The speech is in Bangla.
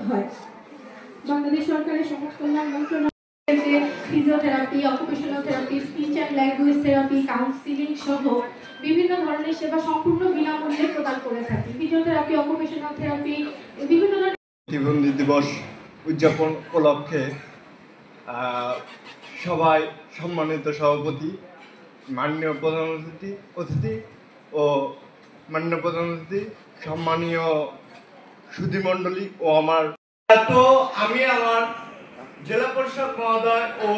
হয়। বাংলাদেশ সরকারের সমাজ কল্যাণ মন্ত্রণালয় physiotherapy, occupational therapy, speech and language therapy, counselling সহ বিভিন্ন ধরনের সেবা সম্পূর্ণ বিনামূল্যে প্রদান করে থাকি। ফিজিওথেরাপি, অকুপেশনাল থেরাপি, বিভিন্ন ধরনের প্রতিবন্ধী দিবস উদযাপন উপলক্ষে সবাই সম্মানিত সভাপতি, মাননীয় প্রধান অতিথি ও মাননীয় প্রধান অতিথি, সম্মানীয় সুধীমণ্ডলী ও আমার তো আমি আমার জেলা পরিষদ মহোদয় ও